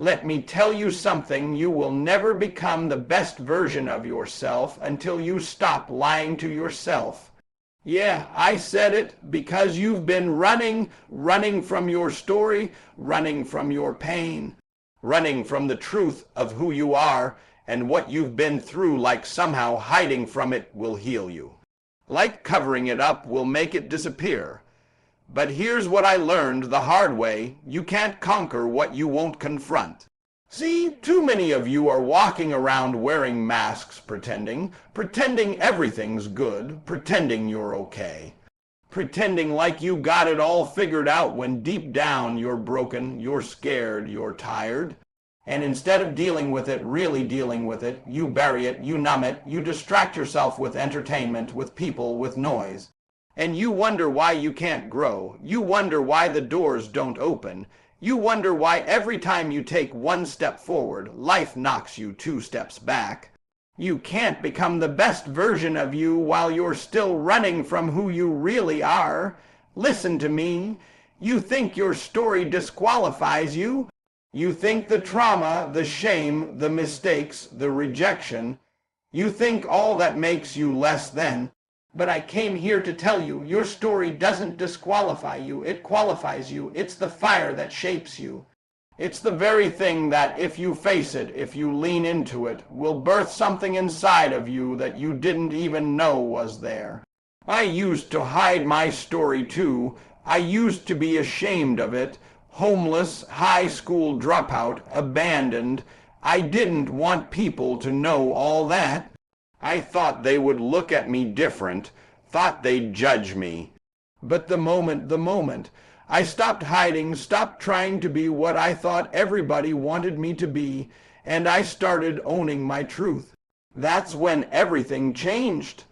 Let me tell you something, you will never become the best version of yourself until you stop lying to yourself. Yeah, I said it, because you've been running from your story, running from your pain, running from the truth of who you are and what you've been through, like somehow hiding from it will heal you. Like covering it up will make it disappear. But here's what I learned the hard way. You can't conquer what you won't confront. See, too many of you are walking around wearing masks, pretending everything's good, pretending you're okay. Pretending like you got it all figured out when deep down you're broken, you're scared, you're tired. And instead of dealing with it, really dealing with it, you bury it, you numb it, you distract yourself with entertainment, with people, with noise. And you wonder why you can't grow. You wonder why the doors don't open. You wonder why every time you take one step forward, life knocks you 2 steps back. You can't become the best version of you while you're still running from who you really are. Listen to me. You think your story disqualifies you. You think the trauma, the shame, the mistakes, the rejection, you think all that makes you less than. But I came here to tell you, your story doesn't disqualify you, it qualifies you. It's the fire that shapes you. It's the very thing that, if you face it, if you lean into it, will birth something inside of you that you didn't even know was there. I used to hide my story too. I used to be ashamed of it. Homeless, high school dropout, abandoned. I didn't want people to know all that. I thought they would look at me different, thought they'd judge me. But the moment, I stopped hiding, stopped trying to be what I thought everybody wanted me to be, and I started owning my truth. That's when everything changed.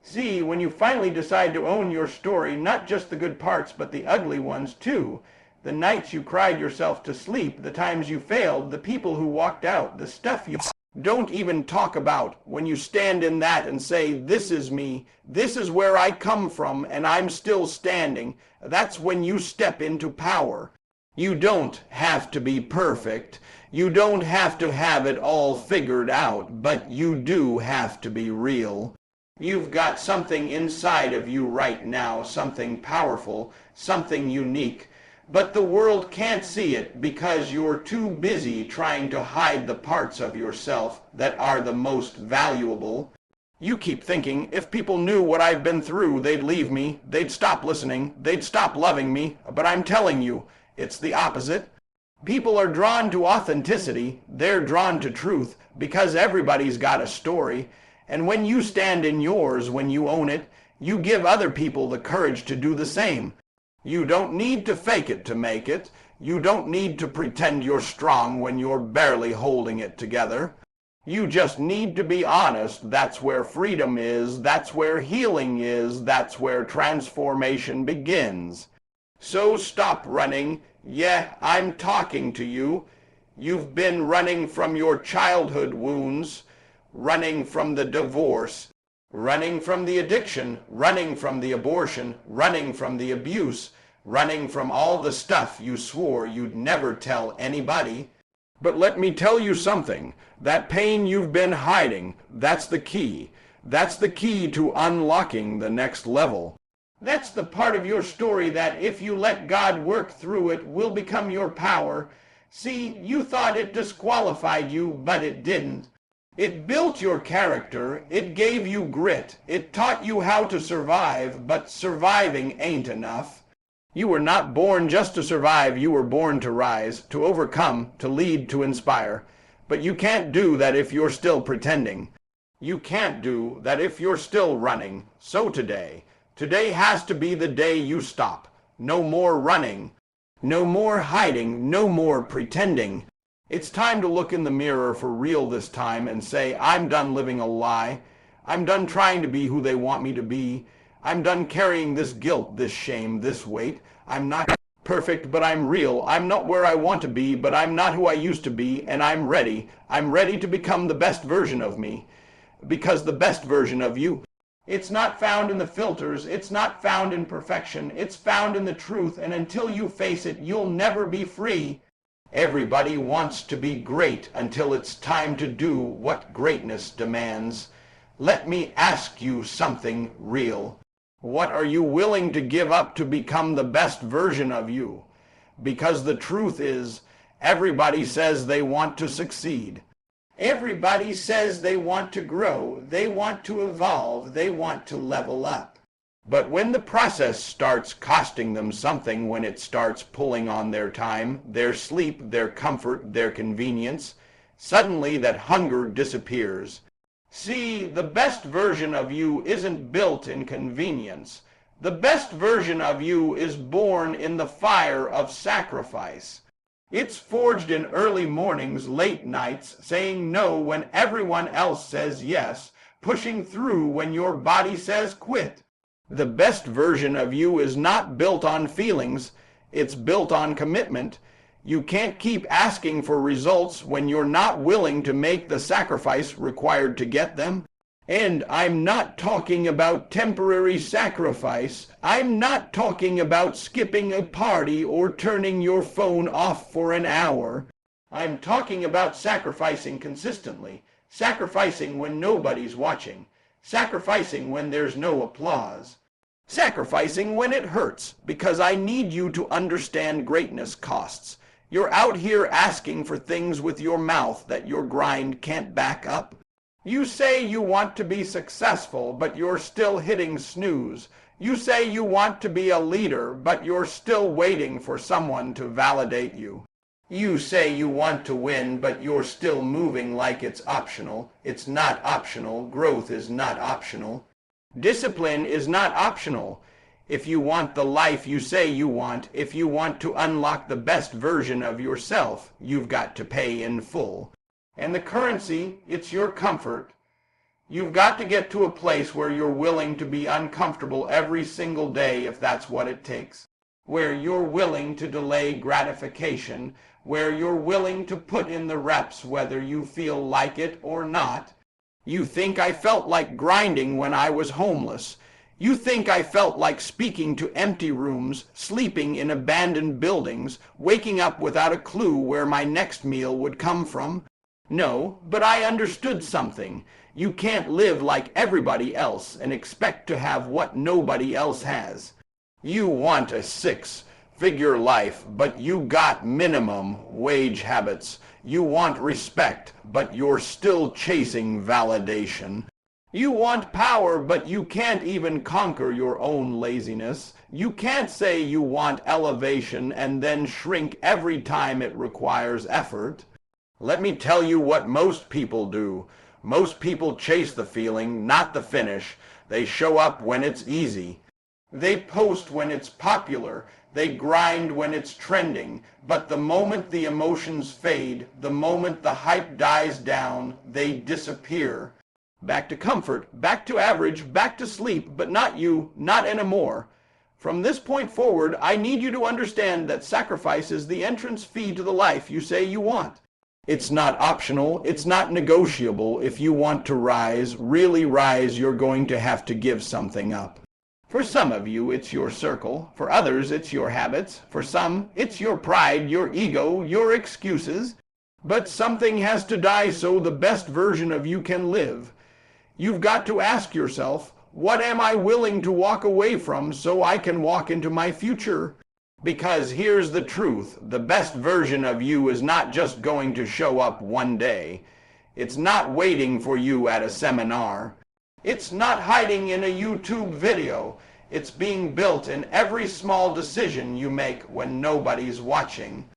See, when you finally decide to own your story, not just the good parts, but the ugly ones too, the nights you cried yourself to sleep, the times you failed, the people who walked out, the stuff you don't even talk about, when you stand in that and say, this is me, this is where I come from, and I'm still standing, that's when you step into power. You don't have to be perfect. You don't have to have it all figured out, but you do have to be real. You've got something inside of you right now, something powerful, something unique. But the world can't see it because you're too busy trying to hide the parts of yourself that are the most valuable. You keep thinking, if people knew what I've been through, they'd leave me, they'd stop listening, they'd stop loving me. But I'm telling you, it's the opposite. People are drawn to authenticity. They're drawn to truth because everybody's got a story. And when you stand in yours, when you own it, you give other people the courage to do the same. You don't need to fake it to make it. You don't need to pretend you're strong when you're barely holding it together. You just need to be honest. That's where freedom is. That's where healing is. That's where transformation begins. So stop running. Yeah, I'm talking to you. You've been running from your childhood wounds, running from the divorce, running from the addiction, running from the abortion, running from the abuse, running from all the stuff you swore you'd never tell anybody. But let me tell you something. That pain you've been hiding, that's the key. That's the key to unlocking the next level. That's the part of your story that, if you let God work through it, will become your power. See, you thought it disqualified you, but it didn't. It built your character, it gave you grit, it taught you how to survive, but surviving ain't enough. You were not born just to survive, you were born to rise, to overcome, to lead, to inspire. But you can't do that if you're still pretending. You can't do that if you're still running. So today has to be the day you stop. No more running, no more hiding, no more pretending. It's time to look in the mirror for real this time and say, I'm done living a lie. I'm done trying to be who they want me to be. I'm done carrying this guilt, this shame, this weight. I'm not perfect, but I'm real. I'm not where I want to be, but I'm not who I used to be, and I'm ready. I'm ready to become the best version of me. Because the best version of you. It's not found in the filters. It's not found in perfection. It's found in the truth, and until you face it, you'll never be free. Everybody wants to be great until it's time to do what greatness demands. Let me ask you something real. What are you willing to give up to become the best version of you? Because the truth is, everybody says they want to succeed. Everybody says they want to grow, they want to evolve, they want to level up. But when the process starts costing them something, when it starts pulling on their time, their sleep, their comfort, their convenience, suddenly that hunger disappears. See, the best version of you isn't built in convenience. The best version of you is born in the fire of sacrifice. It's forged in early mornings, late nights, saying no when everyone else says yes, pushing through when your body says quit. The best version of you is not built on feelings, it's built on commitment. You can't keep asking for results when you're not willing to make the sacrifice required to get them. And I'm not talking about temporary sacrifice. I'm not talking about skipping a party or turning your phone off for an hour. I'm talking about sacrificing consistently, sacrificing when nobody's watching, sacrificing when there's no applause, sacrificing when it hurts, because I need you to understand greatness costs. You're out here asking for things with your mouth that your grind can't back up. You say you want to be successful, but you're still hitting snooze. You say you want to be a leader, but you're still waiting for someone to validate you. You say you want to win, but you're still moving like it's optional. It's not optional. Growth is not optional. Discipline is not optional. If you want the life you say you want, if you want to unlock the best version of yourself, you've got to pay in full. And the currency, it's your comfort. You've got to get to a place where you're willing to be uncomfortable every single day if that's what it takes. Where you're willing to delay gratification, where you're willing to put in the reps whether you feel like it or not. You think I felt like grinding when I was homeless. You think I felt like speaking to empty rooms, sleeping in abandoned buildings, waking up without a clue where my next meal would come from. No, but I understood something. You can't live like everybody else and expect to have what nobody else has. You want a six-figure life, but you got minimum wage habits. You want respect, but you're still chasing validation. You want power, but you can't even conquer your own laziness. You can't say you want elevation and then shrink every time it requires effort. Let me tell you what most people do. Most people chase the feeling, not the finish. They show up when it's easy. They post when it's popular. They grind when it's trending. But the moment the emotions fade, the moment the hype dies down, they disappear. Back to comfort, back to average, back to sleep, but not you, not anymore. From this point forward, I need you to understand that sacrifice is the entrance fee to the life you say you want. It's not optional, it's not negotiable. If you want to rise, really rise, you're going to have to give something up. For some of you, it's your circle. For others, it's your habits. For some, it's your pride, your ego, your excuses. But something has to die so the best version of you can live. You've got to ask yourself, what am I willing to walk away from so I can walk into my future? Because here's the truth, the best version of you is not just going to show up one day. It's not waiting for you at a seminar. It's not hiding in a YouTube video. It's being built in every small decision you make when nobody's watching.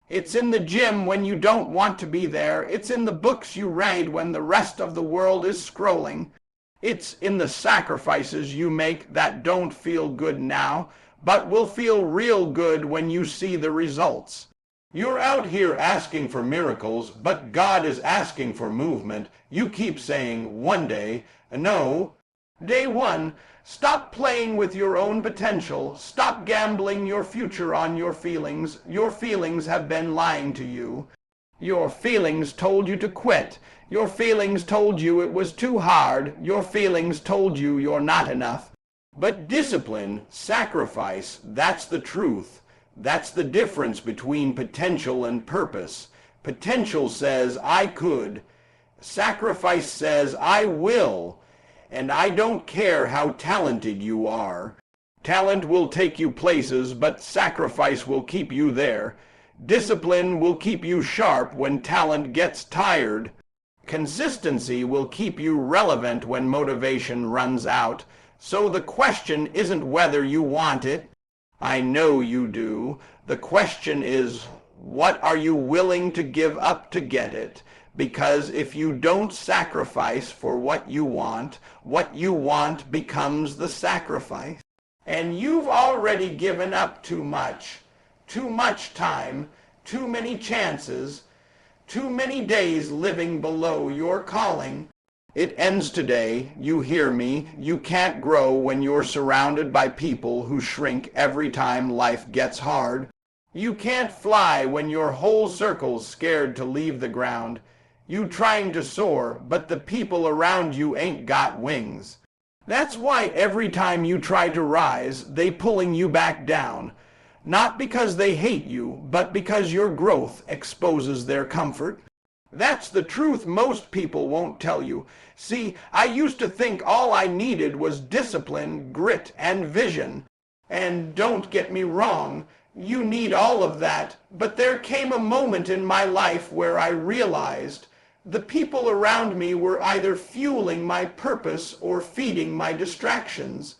It's in the gym when you don't want to be there. It's in the books you read when the rest of the world is scrolling. It's in the sacrifices you make that don't feel good now, but will feel real good when you see the results. You're out here asking for miracles, but God is asking for movement. You keep saying, one day, no. Day one, stop playing with your own potential. Stop gambling your future on your feelings. Your feelings have been lying to you. Your feelings told you to quit. Your feelings told you it was too hard. Your feelings told you you're not enough. But discipline, sacrifice, that's the truth. That's the difference between potential and purpose. Potential says, I could. Sacrifice says, I will. And I don't care how talented you are. Talent will take you places, but sacrifice will keep you there. Discipline will keep you sharp when talent gets tired. Consistency will keep you relevant when motivation runs out. So the question isn't whether you want it. I know you do. The question is, what are you willing to give up to get it? Because if you don't sacrifice for what you want becomes the sacrifice. And you've already given up too much time, too many chances, too many days living below your calling. It ends today, you hear me. You can't grow when you're surrounded by people who shrink every time life gets hard. You can't fly when your whole circle's scared to leave the ground. You trying to soar, but the people around you ain't got wings. That's why every time you try to rise, they pulling you back down. Not because they hate you, but because your growth exposes their comfort. That's the truth most people won't tell you. See, I used to think all I needed was discipline, grit, and vision. And don't get me wrong, you need all of that. But there came a moment in my life where I realized the people around me were either fueling my purpose or feeding my distractions.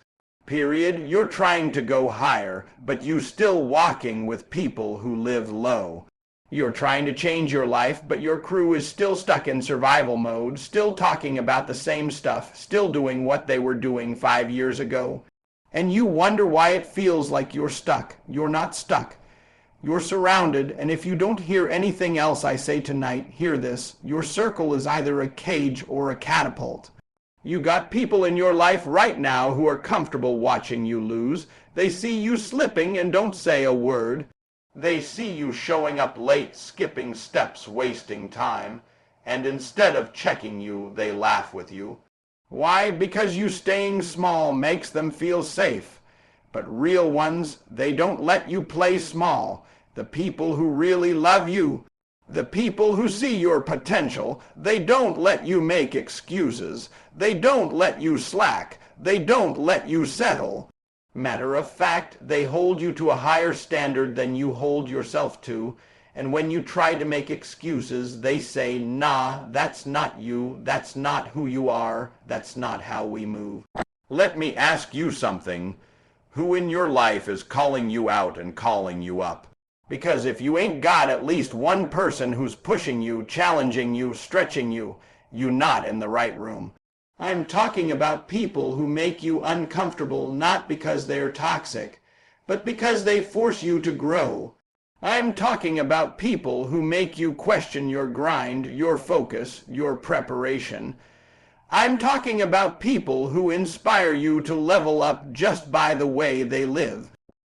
Period. You're trying to go higher, but you still walking with people who live low. You're trying to change your life, but your crew is still stuck in survival mode, still talking about the same stuff, still doing what they were doing 5 years ago. And you wonder why it feels like you're stuck. You're not stuck. You're surrounded, and if you don't hear anything else I say tonight, hear this. Your circle is either a cage or a catapult. You got people in your life right now who are comfortable watching you lose. They see you slipping and don't say a word. They see you showing up late, skipping steps, wasting time. And instead of checking you, they laugh with you. Why? Because you staying small makes them feel safe. But real ones, they don't let you play small. The people who really love you, the people who see your potential, they don't let you make excuses. They don't let you slack. They don't let you settle. Matter of fact, they hold you to a higher standard than you hold yourself to. And when you try to make excuses, they say, nah, that's not you. That's not who you are. That's not how we move. Let me ask you something. Who in your life is calling you out and calling you up? Because if you ain't got at least one person who's pushing you, challenging you, stretching you, you're not in the right room. I'm talking about people who make you uncomfortable not because they're toxic, but because they force you to grow. I'm talking about people who make you question your grind, your focus, your preparation. I'm talking about people who inspire you to level up just by the way they live.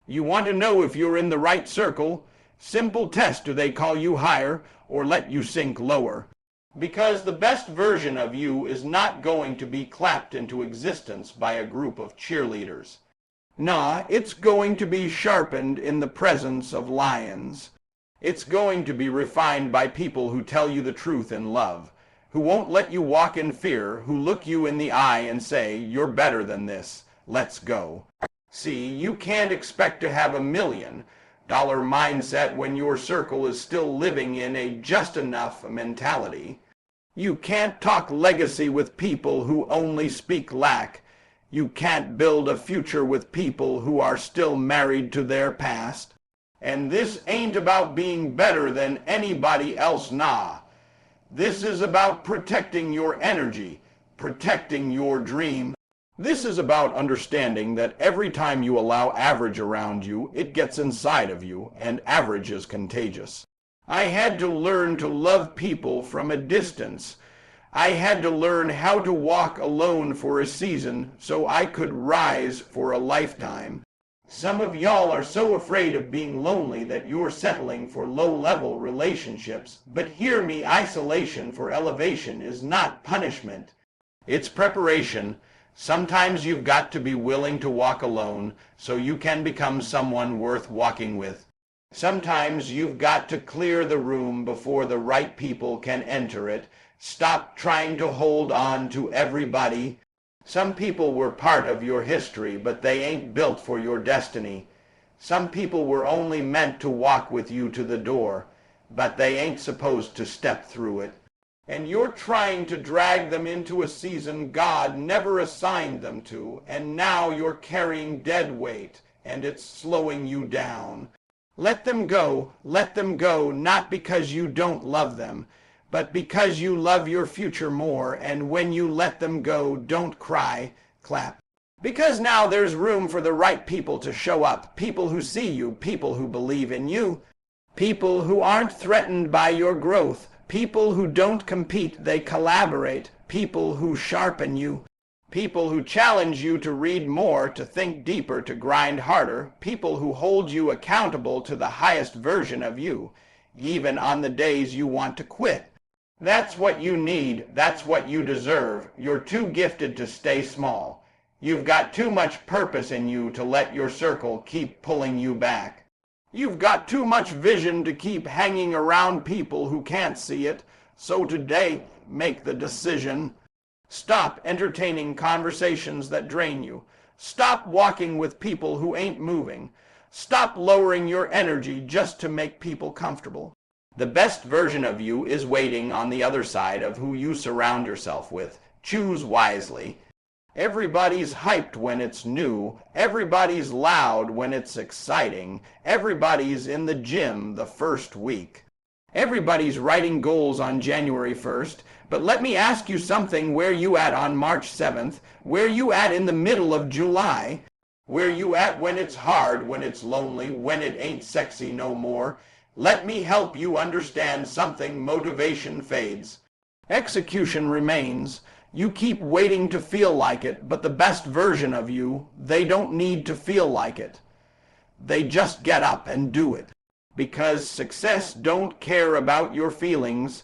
You want to know if you're in the right circle? Simple test: do they call you higher or let you sink lower? Because the best version of you is not going to be clapped into existence by a group of cheerleaders. Nah, it's going to be sharpened in the presence of lions. It's going to be refined by people who tell you the truth in love, who won't let you walk in fear, who look you in the eye and say, you're better than this, let's go. See, you can't expect to have $1 million mindset when your circle is still living in a just enough mentality. You can't talk legacy with people who only speak lack. You can't build a future with people who are still married to their past. And this ain't about being better than anybody else, nah. This is about protecting your energy, protecting your dream. This is about understanding that every time you allow average around you, it gets inside of you, and average is contagious. I had to learn to love people from a distance. I had to learn how to walk alone for a season so I could rise for a lifetime. Some of y'all are so afraid of being lonely that you're settling for low-level relationships. But hear me, isolation for elevation is not punishment. It's preparation. Sometimes you've got to be willing to walk alone so you can become someone worth walking with. Sometimes you've got to clear the room before the right people can enter it. Stop trying to hold on to everybody. Some people were part of your history, but they ain't built for your destiny. Some people were only meant to walk with you to the door, but they ain't supposed to step through it. And you're trying to drag them into a season God never assigned them to, and now you're carrying dead weight, and it's slowing you down. Let them go, not because you don't love them, but because you love your future more, and when you let them go, don't cry, clap. Because now there's room for the right people to show up, people who see you, people who believe in you, people who aren't threatened by your growth, people who don't compete, they collaborate, people who sharpen you, people who challenge you to read more, to think deeper, to grind harder, people who hold you accountable to the highest version of you, even on the days you want to quit. That's what you need. That's what you deserve. You're too gifted to stay small. You've got too much purpose in you to let your circle keep pulling you back. You've got too much vision to keep hanging around people who can't see it. So today, make the decision. Stop entertaining conversations that drain you. Stop walking with people who ain't moving. Stop lowering your energy just to make people comfortable. The best version of you is waiting on the other side of who you surround yourself with. Choose wisely. Everybody's hyped when it's new. Everybody's loud when it's exciting. Everybody's in the gym the first week. Everybody's writing goals on January 1st. But let me ask you something. Where you at on March 7th? Where you at in the middle of July? Where you at when it's hard, when it's lonely, when it ain't sexy no more? Let me help you understand something. Motivation fades. Execution remains. You keep waiting to feel like it, but the best version of you, they don't need to feel like it. They just get up and do it. Because success don't care about your feelings.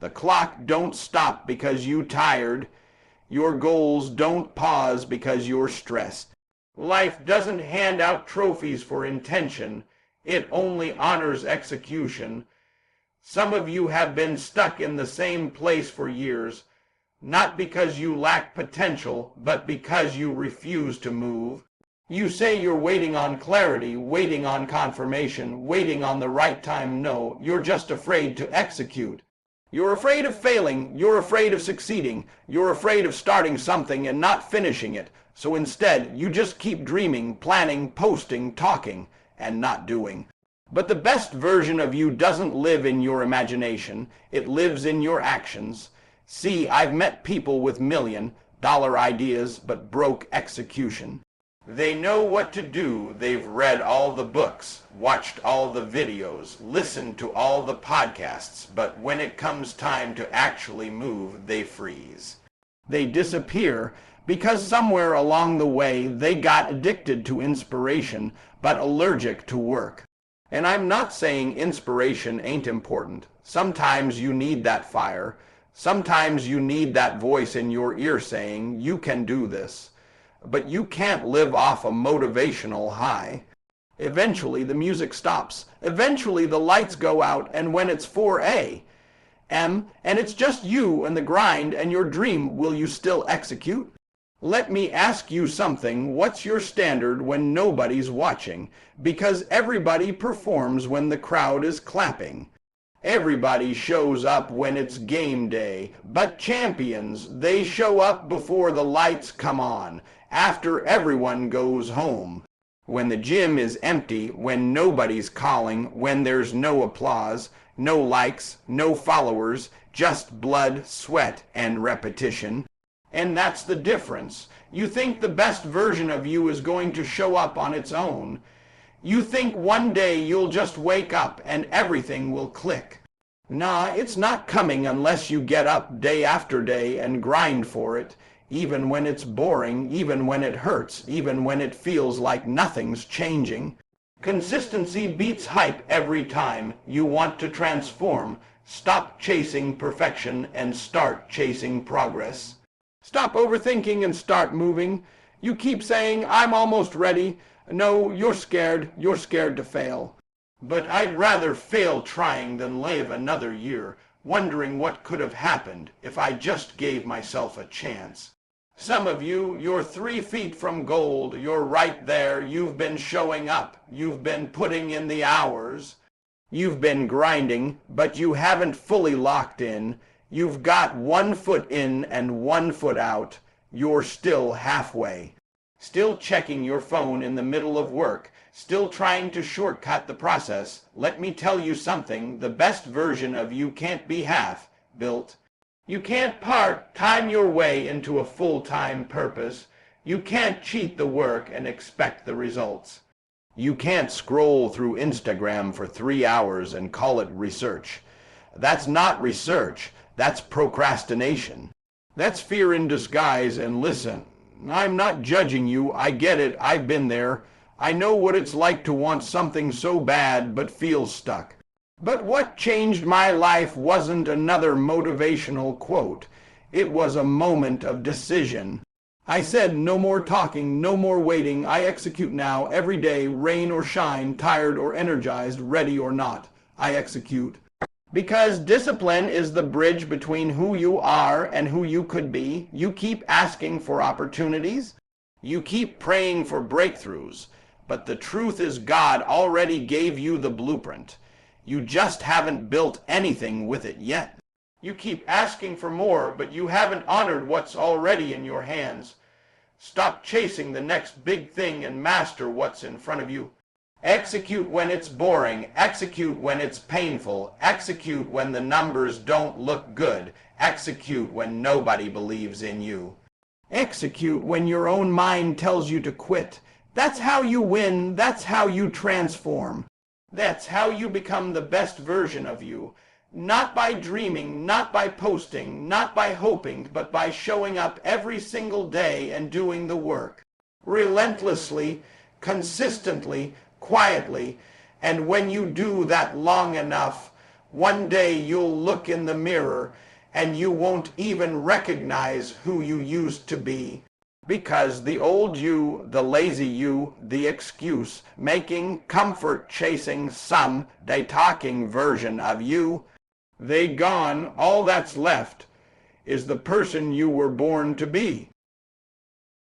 The clock don't stop because you tired. Your goals don't pause because you're stressed. Life doesn't hand out trophies for intention. It only honors execution. Some of you have been stuck in the same place for years. Not because you lack potential, but because you refuse to move. You say you're waiting on clarity, waiting on confirmation, waiting on the right time. No, you're just afraid to execute. You're afraid of failing. You're afraid of succeeding. You're afraid of starting something and not finishing it. So instead, you just keep dreaming, planning, posting, talking, and not doing. But the best version of you doesn't live in your imagination. It lives in your actions. See, I've met people with million-dollar ideas but broke execution. They know what to do. They've read all the books, watched all the videos, listened to all the podcasts, but when it comes time to actually move, they freeze. They disappear because somewhere along the way they got addicted to inspiration but allergic to work. And I'm not saying inspiration ain't important. Sometimes you need that fire. Sometimes you need that voice in your ear saying, you can do this. But you can't live off a motivational high. Eventually the music stops. Eventually the lights go out, and when it's 4 a.m. and it's just you and the grind and your dream, will you still execute? Let me ask you something. What's your standard when nobody's watching? Because everybody performs when the crowd is clapping. Everybody shows up when it's game day, but champions, they show up before the lights come on, after everyone goes home. When the gym is empty, when nobody's calling, when there's no applause, no likes, no followers, just blood, sweat, and repetition. And that's the difference. You think the best version of you is going to show up on its own. You think one day you'll just wake up and everything will click. Nah, it's not coming unless you get up day after day and grind for it, even when it's boring, even when it hurts, even when it feels like nothing's changing. Consistency beats hype every time. You want to transform. Stop chasing perfection and start chasing progress. Stop overthinking and start moving. You keep saying, I'm almost ready. No, you're scared. You're scared to fail. But I'd rather fail trying than live another year wondering what could have happened if I just gave myself a chance. Some of you, you're 3 feet from gold. You're right there. You've been showing up. You've been putting in the hours. You've been grinding, but you haven't fully locked in. You've got 1 foot in and 1 foot out. You're still halfway. Still checking your phone in the middle of work. Still trying to shortcut the process. Let me tell you something. The best version of you can't be half built. You can't part-time your way into a full-time purpose. You can't cheat the work and expect the results. You can't scroll through Instagram for 3 hours and call it research. That's not research. That's procrastination. That's fear in disguise. And listen, I'm not judging you. I get it. I've been there. I know what it's like to want something so bad but feel stuck. But what changed my life wasn't another motivational quote. It was a moment of decision. I said, no more talking, no more waiting. I execute now, every day, rain or shine, tired or energized, ready or not. I execute. Because discipline is the bridge between who you are and who you could be. You keep asking for opportunities. You keep praying for breakthroughs. But the truth is God already gave you the blueprint. You just haven't built anything with it yet. You keep asking for more, but you haven't honored what's already in your hands. Stop chasing the next big thing and master what's in front of you. Execute when it's boring. Execute when it's painful. Execute when the numbers don't look good. Execute when nobody believes in you. Execute when your own mind tells you to quit. That's how you win. That's how you transform. That's how you become the best version of you. Not by dreaming, not by posting, not by hoping, but by showing up every single day and doing the work. Relentlessly, consistently, quietly. And when you do that long enough, one day you'll look in the mirror and you won't even recognize who you used to be. Because the old you, the lazy you, the excuse-making, comfort-chasing, some-day-talking version of you, they gone. All that's left is the person you were born to be.